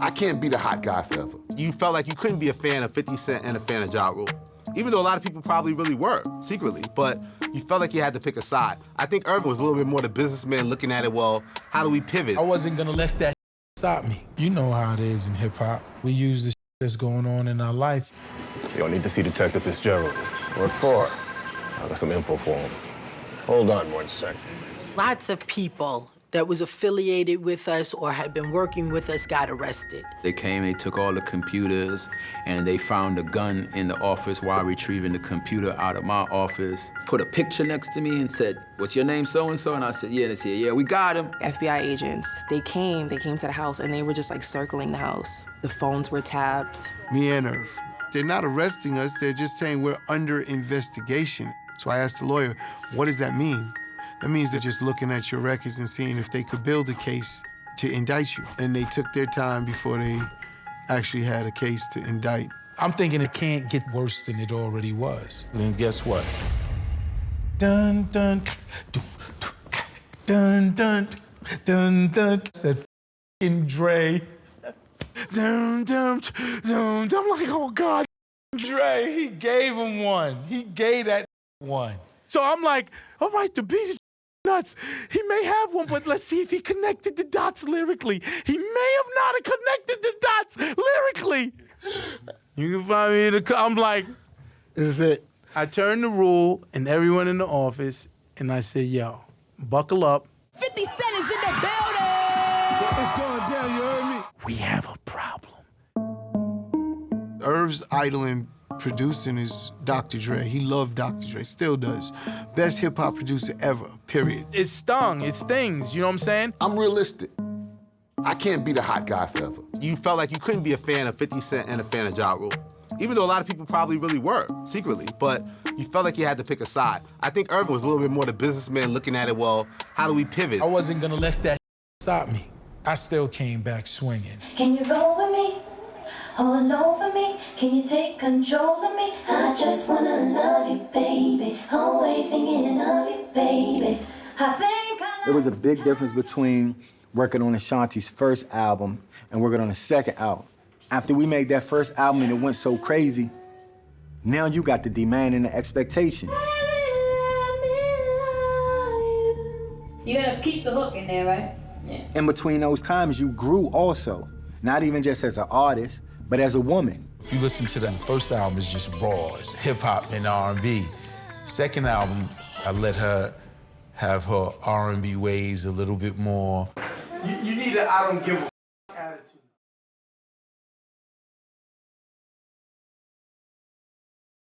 I can't be the hot guy forever. You felt like you couldn't be a fan of 50 Cent and a fan of Ja Rule, even though a lot of people probably really were, secretly, but you felt like you had to pick a side. I think Irvin was a little bit more the businessman looking at it, well, how do we pivot? I wasn't gonna let that stop me. You know how it is in hip-hop. We use the that's going on in our life. You don't need to see Detective Fitzgerald. What for? I got some info for him. Hold on 1 second. Lots of people that was affiliated with us or had been working with us got arrested. They came, they took all the computers, and they found a gun in the office while retrieving the computer out of my office. Put a picture next to me and said, "What's your name, so-and-so?" And I said, "Yeah." They said, "Yeah, we got him." FBI agents, they came to the house, and they were just like circling the house. The phones were tapped. Me and Irv. They're not arresting us, they're just saying we're under investigation. So I asked the lawyer, what does that mean? That means they're just looking at your records and seeing if they could build a case to indict you. And they took their time before they actually had a case to indict. I'm thinking it can't get worse than it already was. And then guess what? Dun, dun, dun, dun, dun, dun, dun. Said f***ing Dre. Dun, dun, dun, dun. I'm like, oh God, Dre, he gave him one. He gave that one. So I'm like, all right, the beat is nuts. He may have one, but let's see if he connected the dots lyrically. He may have not connected the dots lyrically. You can find me in the I'm like, Is it? I turned the rule and everyone in the office, and I said, yo, buckle up. 50 Cent is in the building! It's going down, you heard me? We have a problem. Irv's idol in producing is Dr. Dre. He loved Dr. Dre, still does. Best hip-hop producer ever, period. It stung, it stings, you know what I'm saying? I'm realistic. I can't be the hot guy forever. You felt like you couldn't be a fan of 50 Cent and a fan of Ja Rule, even though a lot of people probably really were, secretly, but you felt like you had to pick a side. I think Irvin was a little bit more the businessman looking at it, well, how do we pivot? I wasn't gonna let that stop me. I still came back swinging. Can you roll with me? All over me? Can you take control of me? I just wanna love you, baby. Always thinking of you, baby. I think There was a big difference between working on Ashanti's first album and working on the second album. After we made that first album and it went so crazy, now you got the demand and the expectation. You gotta keep the hook in there, right? Yeah. In between those times, you grew also, not even just as an artist, but as a woman. If you listen to that first album, it's just raw, it's hip-hop and R&B. Second album, I let her have her R&B ways a little bit more. You need a I don't give a